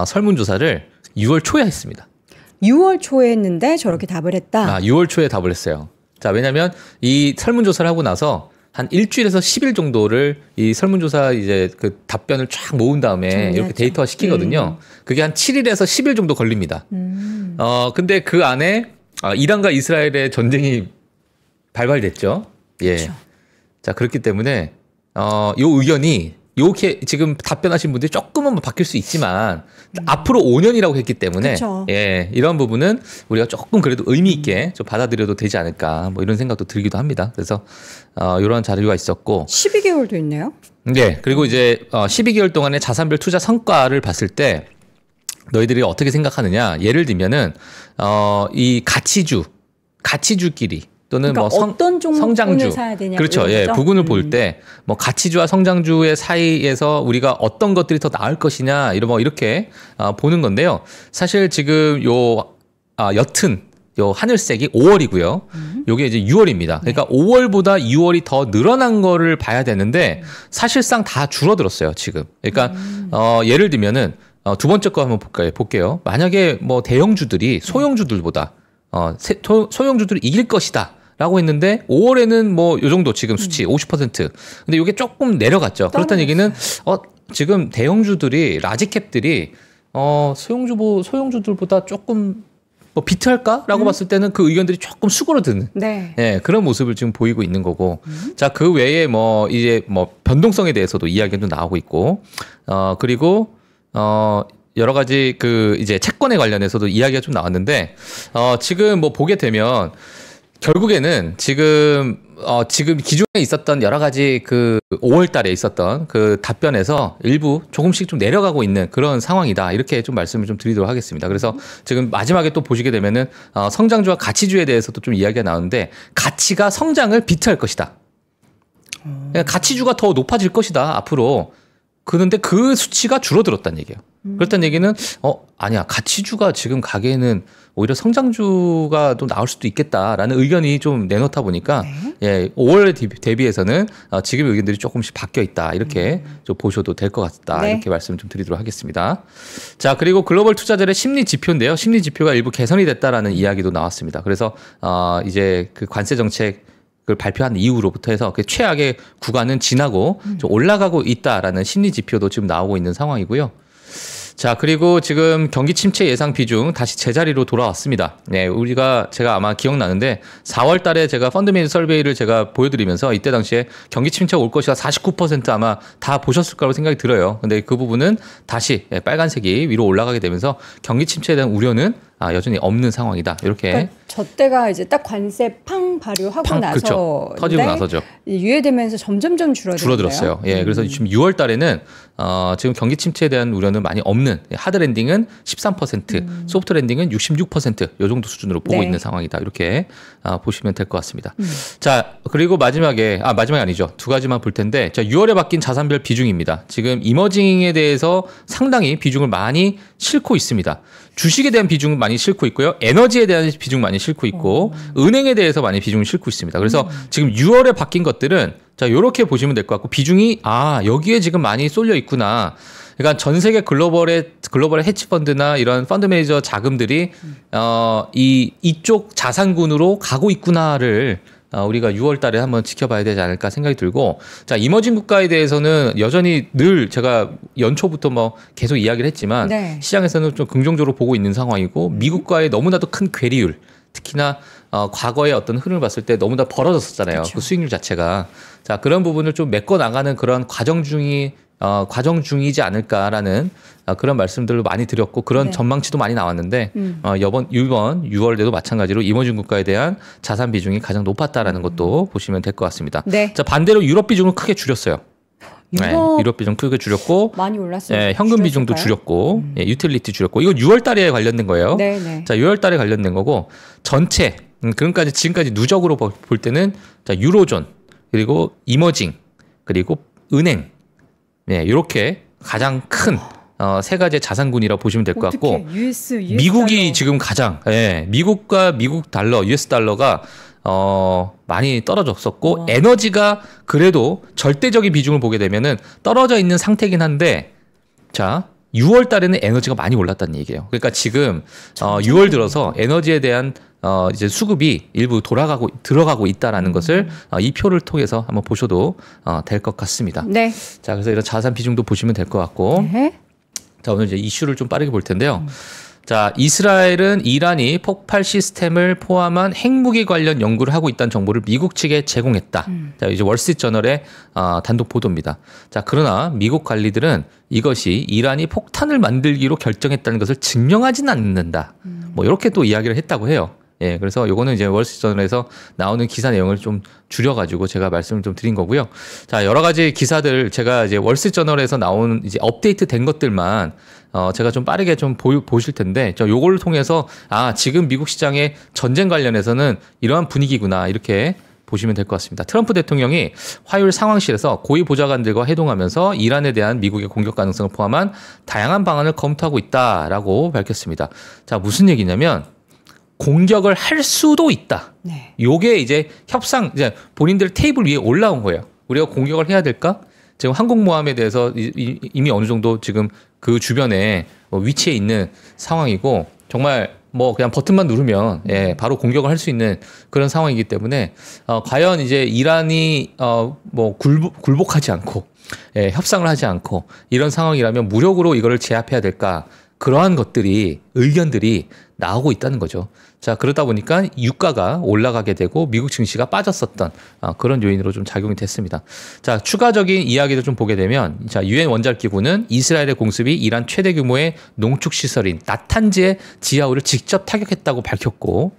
설문조사를 6월 초에 했습니다. 6월 초에 했는데 저렇게 답을 했다. 6월 초에 답을 했어요. 자, 왜냐면 이 설문조사를 하고 나서 한 일주일에서 10일 정도를 이 설문조사 이제 그 답변을 쫙 모은 다음에 정리하죠. 이렇게 데이터화 시키거든요. 그게 한 7일에서 10일 정도 걸립니다. 근데 그 안에 이란과 이스라엘의 전쟁이 발발됐죠. 예. 그렇죠. 자, 그렇기 때문에 요 의견이 이렇게 지금 답변하신 분들이 조금은 바뀔 수 있지만 앞으로 5년이라고 했기 때문에 그쵸. 예, 이런 부분은 우리가 조금 그래도 의미 있게 좀 받아들여도 되지 않을까 뭐 이런 생각도 들기도 합니다. 그래서 이런 자료가 있었고 12개월도 있네요. 네, 그리고 이제 12개월 동안의 자산별 투자 성과를 봤을 때 너희들이 어떻게 생각하느냐? 예를 들면은 이 가치주끼리 또는 그러니까 뭐 어떤 성장주 사야 되냐 그렇죠. 예, 부분을 볼 때 뭐 가치주와 성장주의 사이에서 우리가 어떤 것들이 더 나을 것이냐 이렇게 보는 건데요. 사실 지금 옅은 요 하늘색이 5월이고요. 요게 이제 6월입니다. 그러니까 5월보다 6월이 더 늘어난 거를 봐야 되는데 사실상 다 줄어들었어요, 지금. 그러니까 예를 들면은 두 번째 거 한번 볼게요. 만약에 뭐 대형주들이 소형주들보다 소형주들이 이길 것이다. 라고 했는데 5월에는 뭐 요 정도 지금 수치 50%. 근데 이게 조금 내려갔죠. 그렇다는 얘기는 지금 대형주들이 라지캡들이 소형주들보다 조금 뭐 비트할까라고 봤을 때는 그 의견들이 조금 수그러드는 네. 예, 그런 모습을 지금 보이고 있는 거고. 자, 그 외에 뭐 이제 뭐 변동성에 대해서도 이야기도 나오고 있고 그리고 여러 가지 그 이제 채권에 관련해서도 이야기가 좀 나왔는데 지금 뭐 보게 되면 결국에는 지금 기존에 있었던 여러 가지 그 5월 달에 있었던 그 답변에서 일부 조금씩 좀 내려가고 있는 그런 상황이다. 이렇게 좀 말씀을 좀 드리도록 하겠습니다. 그래서 지금 마지막에 또 보시게 되면은 성장주와 가치주에 대해서도 좀 이야기가 나오는데 가치가 성장을 비트할 것이다. 그러니까 가치주가 더 높아질 것이다. 앞으로. 그런데 그 수치가 줄어들었다는 얘기예요. 그렇다는 얘기는 아니야. 가치주가 지금 가기에는 오히려 성장주가 또 나올 수도 있겠다라는 의견이 좀 내놓다 보니까 예, 5월 대비해서는 지금의 의견들이 조금씩 바뀌어 있다. 이렇게 좀 보셔도 될 것 같다. 네. 이렇게 말씀 좀 드리도록 하겠습니다. 자, 그리고 글로벌 투자자들의 심리 지표인데요. 심리 지표가 일부 개선이 됐다라는 이야기도 나왔습니다. 그래서 이제 그 관세 정책 을 발표한 이후로부터 해서 그 최악의 구간은 지나고 좀 올라가고 있다라는 심리 지표도 지금 나오고 있는 상황이고요. 자, 그리고 지금 경기 침체 예상 비중 다시 제자리로 돌아왔습니다. 네, 제가 아마 기억나는데 4월 달에 제가 펀드매니저 설베이를 제가 보여드리면서 이때 당시에 경기 침체가 올 것이다 49% 아마 다 보셨을 거라고 생각이 들어요. 근데 그 부분은 다시 빨간색이 위로 올라가게 되면서 경기 침체에 대한 우려는 여전히 없는 상황이다. 이렇게. 그러니까 저 때가 이제 딱 관세 팡 발효하고 나서 그렇죠. 터지고 나서죠. 유예되면서 점점점 줄어들었어요. 예, 그래서 지금 6월 달에는 지금 경기 침체에 대한 우려는 많이 없는 하드 랜딩은 13%, 소프트 랜딩은 66%요 정도 수준으로 보고 있는 상황이다. 이렇게 보시면 될 것 같습니다. 자, 그리고 마지막이 아니죠. 두 가지만 볼 텐데, 자, 6월에 바뀐 자산별 비중입니다. 지금 이머징에 대해서 상당히 비중을 많이 싣고 있습니다. 주식에 대한 비중은 많이 싣고 있고요. 에너지에 대한 비중 많이 싣고 있고, 은행에 대해서 많이 비중을 싣고 있습니다. 그래서 지금 6월에 바뀐 것들은 자, 요렇게 보시면 될 것 같고, 비중이 여기에 지금 많이 쏠려 있구나. 그러니까 전 세계 글로벌의 헤지펀드나 이런 펀드 매니저 자금들이 이쪽 자산군으로 가고 있구나를 우리가 6월 달에 한번 지켜봐야 되지 않을까 생각이 들고, 자, 이머징 국가에 대해서는 여전히 늘 제가 연초부터 뭐 계속 이야기를 했지만 시장에서는 좀 긍정적으로 보고 있는 상황이고, 미국과의 너무나도 큰 괴리율, 특히나 과거의 어떤 흐름을 봤을 때 너무나 벌어졌었잖아요. 그쵸. 그 수익률 자체가. 자, 그런 부분을 좀 메꿔 나가는 그런 과정 중이지 않을까라는 그런 말씀들을 많이 드렸고, 그런 전망치도 많이 나왔는데 이번 6월에도 마찬가지로 이머징 국가에 대한 자산 비중이 가장 높았다라는 것도 보시면 될 것 같습니다. 네. 자, 반대로 유럽 비중을 크게 줄였어요. 유럽 비중 크게 줄였고, 많이 올랐어요. 현금 비중도 줄였고, 유틸리티 줄였고, 이건 6월 달에 관련된 거예요. 네. 자, 6월 달에 관련된 거고, 전체 지금까지 누적으로 볼 때는 자, 유로존, 그리고 이머징, 그리고 은행, 이렇게 가장 큰 세 가지의 자산군이라고 보시면 될 것 같고, US 미국이 달러. 지금 가장 미국과 미국 달러, US 달러가 많이 떨어졌었고, 에너지가 그래도 절대적인 비중을 보게 되면은 떨어져 있는 상태긴 한데, 자, 6월 달에는 에너지가 많이 올랐다는 얘기예요. 그러니까 지금 6월 들어서 에너지에 대한 이제 수급이 일부 들어가고 있다라는 것을 이 표를 통해서 한번 보셔도 될 것 같습니다. 네. 자, 그래서 이런 자산 비중도 보시면 될 것 같고, 자, 오늘 이제 이슈를 좀 빠르게 볼 텐데요. 자, 이스라엘은 이란이 폭발 시스템을 포함한 핵무기 관련 연구를 하고 있다는 정보를 미국 측에 제공했다. 자, 이제 월스트리트저널의 단독 보도입니다. 자, 그러나 미국 관리들은 이것이 이란이 폭탄을 만들기로 결정했다는 것을 증명하지는 않는다. 뭐 이렇게 또 이야기를 했다고 해요. 예, 그래서 요거는 이제 월스트리트저널에서 나오는 기사 내용을 좀 줄여가지고 제가 말씀을 좀 드린 거고요. 자, 여러 가지 기사들 제가 이제 월스트리트저널에서 나온 이제 업데이트 된 것들만 제가 좀 빠르게 좀 보실 텐데, 요걸 통해서 지금 미국 시장의 전쟁 관련해서는 이러한 분위기구나 이렇게 보시면 될 것 같습니다. 트럼프 대통령이 화요일 상황실에서 고위 보좌관들과 회동하면서 이란에 대한 미국의 공격 가능성을 포함한 다양한 방안을 검토하고 있다라고 밝혔습니다. 자, 무슨 얘기냐면 공격을 할 수도 있다. 네. 요게 이제 협상, 이제 본인들 테이블 위에 올라온 거예요. 우리가 공격을 해야 될까? 지금 항공모함에 대해서 이미 어느 정도 지금 그 주변에 위치해 있는 상황이고, 정말 뭐 그냥 버튼만 누르면 바로 공격을 할 수 있는 그런 상황이기 때문에 과연 이제 이란이 뭐 굴복하지 않고 협상을 하지 않고 이런 상황이라면 무력으로 이거를 제압해야 될까? 그러한 것들이 의견들이 나오고 있다는 거죠. 자, 그러다 보니까 유가가 올라가게 되고 미국 증시가 빠졌었던 그런 요인으로 좀 작용이 됐습니다. 자, 추가적인 이야기를 좀 보게 되면, 자, 유엔 원자력기구는 이스라엘의 공습이 이란 최대 규모의 농축 시설인 나탄즈의 지하우를 직접 타격했다고 밝혔고,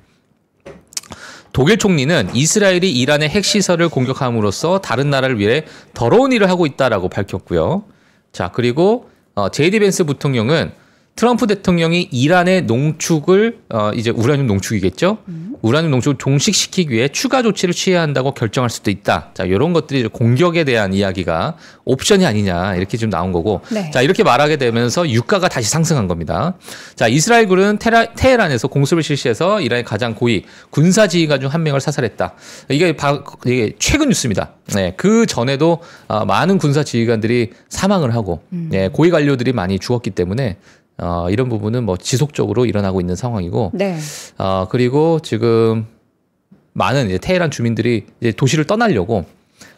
독일 총리는 이스라엘이 이란의 핵시설을 공격함으로써 다른 나라를 위해 더러운 일을 하고 있다라고 밝혔고요. 자, 그리고 제이디 벤스 부통령은 트럼프 대통령이 이란의 농축을 이제 우라늄 농축이겠죠. 우라늄 농축을 종식시키기 위해 추가 조치를 취해야 한다고 결정할 수도 있다. 자, 이런 것들이 공격에 대한 이야기가 옵션이 아니냐 이렇게 좀 나온 거고. 네. 자, 이렇게 말하게 되면서 유가가 다시 상승한 겁니다. 자, 이스라엘군은 테헤란에서 공습을 실시해서 이란의 가장 고위 군사 지휘관 중 한 명을 사살했다. 이게 최근 뉴스입니다. 네, 그 전에도 많은 군사 지휘관들이 사망을 하고 고위 관료들이 많이 죽었기 때문에. 이런 부분은 뭐 지속적으로 일어나고 있는 상황이고, 네. 그리고 지금 많은 이제 테헤란 주민들이 이제 도시를 떠나려고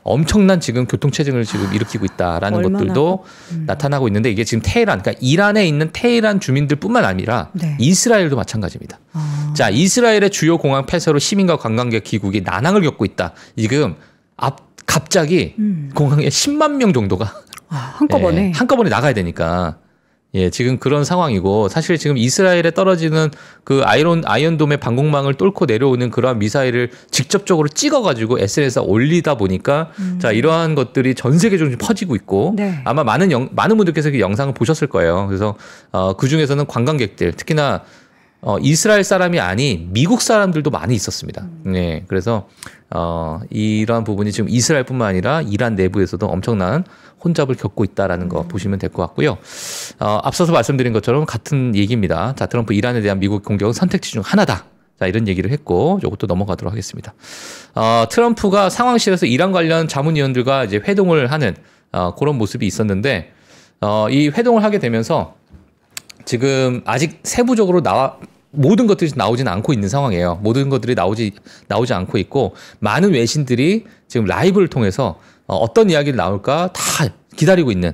엄청난 지금 교통체증을 지금 일으키고 있다라는 것들도 나타나고 있는데, 이게 지금 테헤란, 그러니까 이란에 있는 테헤란 주민들뿐만 아니라 네. 이스라엘도 마찬가지입니다. 자, 이스라엘의 주요 공항 폐쇄로 시민과 관광객 귀국이 난항을 겪고 있다. 지금 갑자기 공항에 10만 명 정도가 한꺼번에 나가야 되니까. 예, 지금 그런 상황이고, 사실 지금 이스라엘에 떨어지는 그 아이언돔의 방공망을 뚫고 내려오는 그러한 미사일을 직접적으로 찍어가지고 SNS에 올리다 보니까, 자, 이러한 것들이 전 세계적으로 퍼지고 있고, 네. 아마 많은 분들께서 그 영상을 보셨을 거예요. 그래서, 그 중에서는 관광객들, 특히나, 이스라엘 사람이 아닌 미국 사람들도 많이 있었습니다. 네, 그래서, 이러한 부분이 지금 이스라엘뿐만 아니라 이란 내부에서도 엄청난 혼잡을 겪고 있다라는 거 보시면 될 것 같고요. 앞서서 말씀드린 것처럼 같은 얘기입니다. 자, 트럼프 이란에 대한 미국 공격은 선택지 중 하나다. 자, 이런 얘기를 했고, 이것도 넘어가도록 하겠습니다. 트럼프가 상황실에서 이란 관련 자문위원들과 이제 회동을 하는 그런 모습이 있었는데, 이 회동을 하게 되면서 지금 아직 세부적으로 모든 것들이 나오지는 않고 있는 상황이에요. 모든 것들이 나오지 않고 있고, 많은 외신들이 지금 라이브를 통해서 어떤 이야기를 나올까 다 기다리고 있는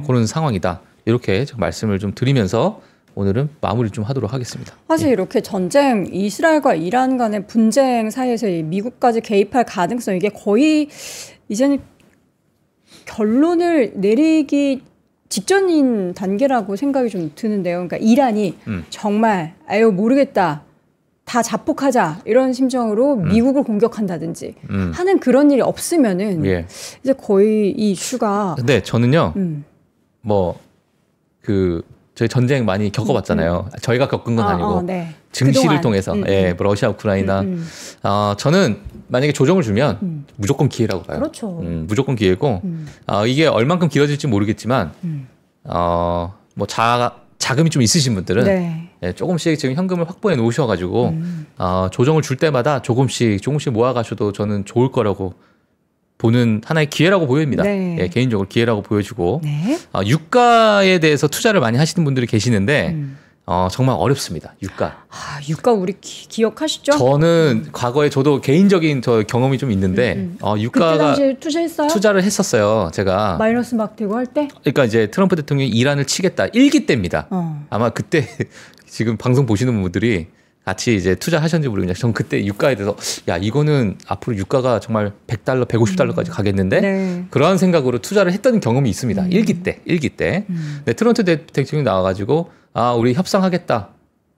그런 상황이다. 이렇게 말씀을 좀 드리면서 오늘은 마무리 좀 하도록 하겠습니다. 사실 이렇게 전쟁, 이스라엘과 이란 간의 분쟁 사이에서 미국까지 개입할 가능성, 이게 거의 이제는 결론을 내리기 직전인 단계라고 생각이 좀 드는데요. 그러니까 이란이 정말 모르겠다, 다 자폭하자 이런 심정으로 미국을 공격한다든지 하는 그런 일이 없으면은 이제 거의 이 이슈가. 근데 저는요, 저희 전쟁 많이 겪어봤잖아요. 저희가 겪은 건 아니고 네. 증시를 그동안. 통해서 러시아, 우크라이나. 저는 만약에 조정을 주면 무조건 기회라고 봐요. 그렇죠. 무조건 기회고 이게 얼만큼 길어질지 모르겠지만 자금이 좀 있으신 분들은 네, 조금씩 지금 현금을 확보해 놓으셔가지고 조정을 줄 때마다 조금씩 모아가셔도 저는 좋을 거라고 보는 하나의 기회라고 보입니다. 네. 예, 개인적으로 기회라고 보여지고 유가에 대해서 투자를 많이 하시는 분들이 계시는데 정말 어렵습니다. 유가. 유가 우리 기억하시죠? 저는 과거에 저도 개인적인 경험이 좀 있는데 유가가 그때 당시에 투자했어요? 투자를 했었어요. 제가 마이너스 막 되고 할 때? 그러니까 이제 트럼프 대통령이 이란을 치겠다 1기 때입니다. 아마 그때 지금 방송 보시는 분들이 같이 이제 투자하셨는지 모르겠는데 전 그때 유가에 대해서 야 이거는 앞으로 유가가 정말 $100, $150까지 가겠는데 네. 그러한 생각으로 투자를 했던 경험이 있습니다. 1기 때. 네, 트럼프 대통령이 나와가지고 우리 협상하겠다.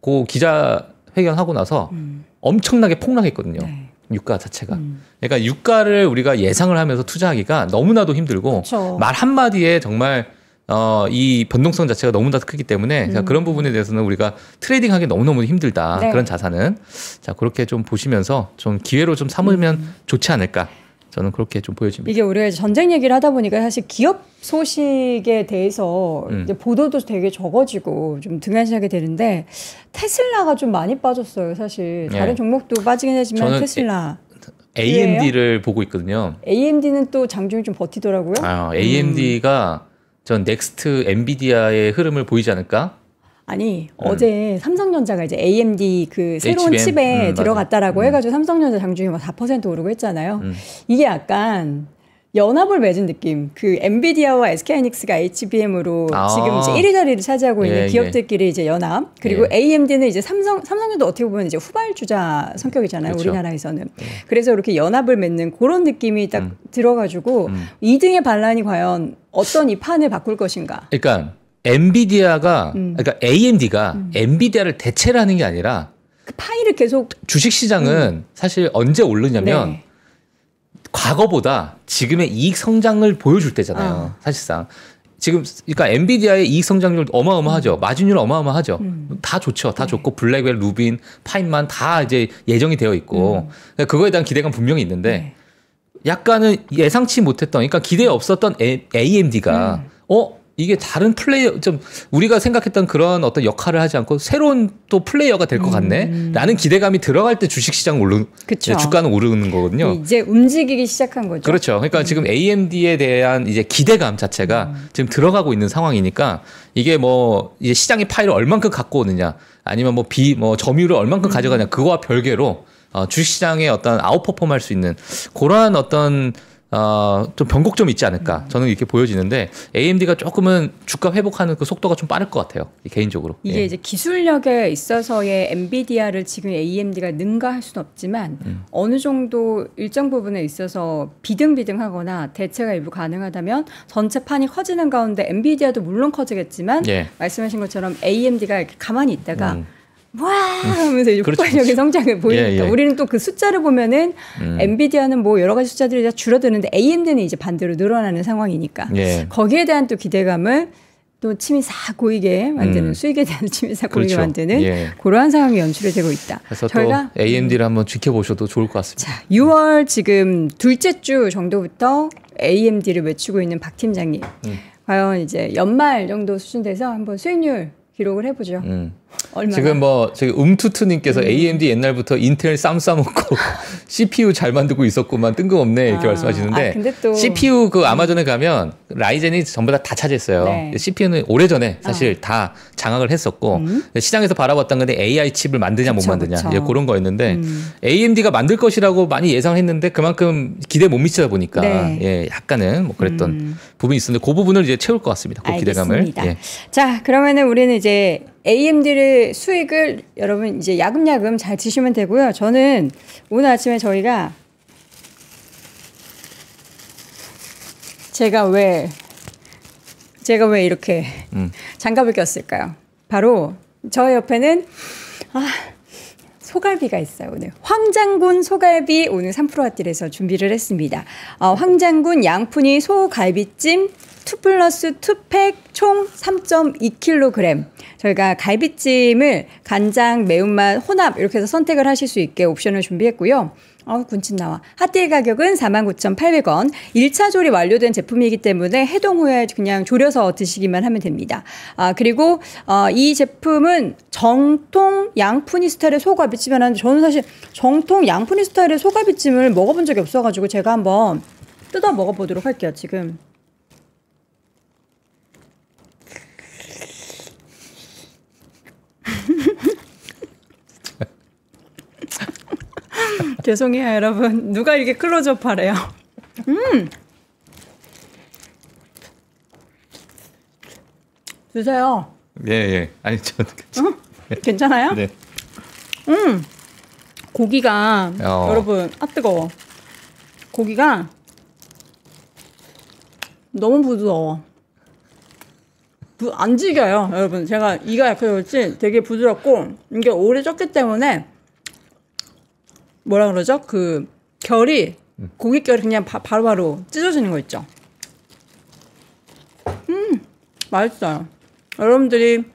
그 기자회견하고 나서 엄청나게 폭락했거든요. 네. 유가 자체가. 그러니까 유가를 우리가 예상을 하면서 투자하기가 너무나도 힘들고 그쵸. 말 한마디에 정말 이 변동성 자체가 너무나도 크기 때문에 그런 부분에 대해서는 우리가 트레이딩하기 너무너무 힘들다. 네. 그런 자산은. 자, 그렇게 좀 보시면서 좀 기회로 좀 삼으면 좋지 않을까. 저는 그렇게 좀 보여집니다. 이게 우리가 전쟁 얘기를 하다 보니까 사실 기업 소식에 대해서 이제 보도도 되게 적어지고 좀 등한시하게 되는데 테슬라가 좀 많이 빠졌어요. 사실 다른 종목도 빠지긴 하지만 테슬라. AMD를 보고 있거든요. AMD는 또 장중에 좀 버티더라고요. AMD가 전 넥스트 엔비디아의 흐름을 보이지 않을까? 아니 어제 삼성전자가 이제 AMD 그 새로운 HBM? 칩에 들어갔다라고 해가지고 삼성전자 장중에 막 4% 오르고 했잖아요. 이게 약간 연합을 맺은 느낌. 그 엔비디아와 SK하이닉스가 HBM으로 지금 이제 1위 자리를 차지하고 있는 기업들끼리 이제 연합. 그리고 AMD는 이제 삼성전도 어떻게 보면 이제 후발주자 성격이잖아요. 그렇죠. 우리나라에서는. 그래서 이렇게 연합을 맺는 그런 느낌이 딱 들어가지고 2등의 반란이 과연 어떤 이 판을 바꿀 것인가. 그러니까 그러니까 AMD가 엔비디아를 대체를 하는 게 아니라 그 파이를 계속 주식시장은 사실 언제 오르냐면 과거보다 지금의 이익 성장을 보여줄 때잖아요. 사실상. 지금 그러니까 엔비디아의 이익 성장률 어마어마하죠. 마진율 어마어마하죠. 다 좋죠. 다 좋고 블랙웰, 루빈, 파인만 다 이제 예정이 되어 있고 그러니까 그거에 대한 기대감 분명히 있는데 약간은 예상치 못했던 그러니까 기대에 없었던 AMD가 이게 다른 플레이어 좀 우리가 생각했던 그런 어떤 역할을 하지 않고 새로운 또 플레이어가 될 것 같네 라는 기대감이 들어갈 때 주식시장 주가는 오르는 거거든요. 이제 움직이기 시작한 거죠. 그렇죠. 그러니까 지금 AMD에 대한 이제 기대감 자체가 지금 들어가고 있는 상황이니까 이게 뭐 이제 시장의 파이를 얼만큼 갖고 오느냐 아니면 뭐 점유율을 얼만큼 가져가냐 그거와 별개로 주식시장의 어떤 아웃퍼폼 할 수 있는 그러한 어떤 좀 변곡점이 있지 않을까 저는 이렇게 보여지는데 AMD가 조금은 주가 회복하는 그 속도가 좀 빠를 것 같아요. 개인적으로. 이게 이제 기술력에 있어서의 엔비디아를 지금 AMD가 능가할 수는 없지만 어느 정도 일정 부분에 있어서 비등비등하거나 대체가 일부 가능하다면 전체 판이 커지는 가운데 엔비디아도 물론 커지겠지만 말씀하신 것처럼 AMD가 이렇게 가만히 있다가 와 하면서 이제 폭발적인 성장을 보이니까 우리는 또 그 숫자를 보면은 엔비디아는 뭐 여러 가지 숫자들이 다 줄어드는데 AMD는 이제 반대로 늘어나는 상황이니까 거기에 대한 또 기대감을 또 침이 싹 고이게 만드는 수익에 대한 침이 싹 고이게 만드는 그러한 상황이 연출이 되고 있다. 그래서 저희가 또 AMD를 한번 지켜보셔도 좋을 것 같습니다. 자, 6월 지금 둘째 주 정도부터 AMD를 외치고 있는 박 팀장님 과연 이제 연말 정도 수준 돼서 한번 수익률 기록을 해보죠. 얼마나? 지금 저기 움투투님께서 AMD 옛날부터 인텔 쌈 싸먹고 CPU 잘 만들고 있었구만 뜬금없네 이렇게 말씀하시는데 근데 또 CPU 그 아마존에 가면 라이젠이 전부 다 차지했어요. CPU는 오래전에 사실 다 장악을 했었고 시장에서 바라봤던 건데 AI 칩을 만드냐 못 만드냐 그런 거였는데 AMD가 만들 것이라고 많이 예상했는데 그만큼 기대 못 미치다 보니까 약간은 뭐 그랬던 부분이 있었는데 그 부분을 이제 채울 것 같습니다. 그 기대감을. 자, 그러면은 우리는 이제 AMD의 수익을 여러분 이제 야금야금 잘 드시면 되고요. 저는 오늘 아침에 제가 왜 이렇게 장갑을 꼈을까요? 바로 저 옆에는 소갈비가 있어요. 오늘 황장군 소갈비 오늘 3%핫딜에서 준비를 했습니다. 황장군 양푼이 소갈비찜 2+2팩 총 3.2kg. 저희가 갈비찜을 간장, 매운맛, 혼합 이렇게 해서 선택을 하실 수 있게 옵션을 준비했고요. 군침 나와. 핫딜 가격은 49,800원. 1차 조리 완료된 제품이기 때문에 해동 후에 그냥 졸여서 드시기만 하면 됩니다. 그리고 이 제품은 정통 양푼이 스타일의 소갈비찜을 하는데 저는 사실 정통 양푼이 스타일의 소갈비찜을 먹어본 적이 없어가지고 제가 한번 뜯어 먹어보도록 할게요. 지금. 죄송해요, 여러분. 누가 이렇게 클로즈업 하래요. 드세요. 예. 아니, 저는. 괜찮아요? 네. 고기가, 여러분, 뜨거워. 고기가 너무 부드러워. 안 질겨요, 여러분. 제가 이가 약해서 그렇지 되게 부드럽고, 이게 오래 쪘기 때문에, 뭐라 그러죠? 그, 결이, 고깃결이 그냥 바로바로 찢어지는 거 있죠? 맛있어요. 여러분들이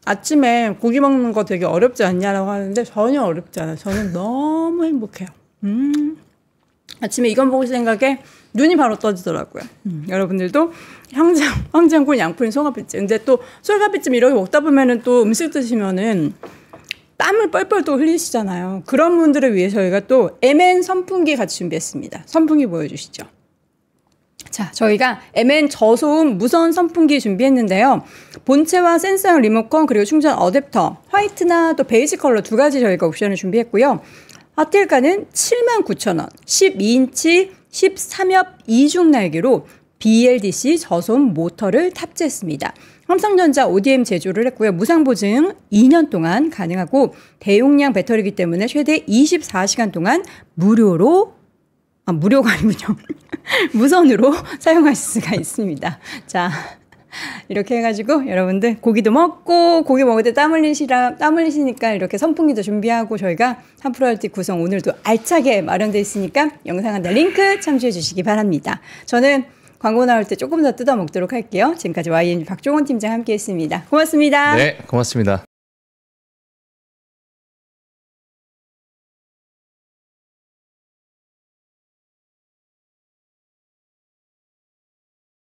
아침에 고기 먹는 거 되게 어렵지 않냐라고 하는데 전혀 어렵지 않아요. 저는 너무 행복해요. 아침에 이건 먹을 생각에 눈이 바로 떠지더라고요. 여러분들도 황장군 양푼 소가피찜. 근데 또 소가피찜 이렇게 먹다 보면은 또 음식 드시면은 땀을 뻘뻘 또 흘리시잖아요. 그런 분들을 위해 저희가 또 MN 선풍기 같이 준비했습니다. 선풍기 보여주시죠. 자, 저희가 MN 저소음 무선 선풍기 준비했는데요. 본체와 센서형 리모컨 그리고 충전 어댑터, 화이트나 또 베이지 컬러 두 가지 저희가 옵션을 준비했고요. 하트일가는 79,000원, 12인치 13협 이중 날개로 BLDC 저소음 모터를 탑재했습니다. 삼성전자 ODM 제조를 했고요. 무상보증 2년 동안 가능하고 대용량 배터리이기 때문에 최대 24시간 동안 무료가 아니군요. 무선으로 사용할 수가 있습니다. 자, 이렇게 해가지고 여러분들 고기도 먹고 고기 먹을 때 땀 흘리시니까 이렇게 선풍기도 준비하고 저희가 한프로알티 구성 오늘도 알차게 마련되어 있으니까 영상 하나 링크 참조해 주시기 바랍니다. 저는 광고 나올 때 조금 더 뜯어 먹도록 할게요. 지금까지 YN 박종원 팀장 함께 했습니다. 고맙습니다. 네, 고맙습니다.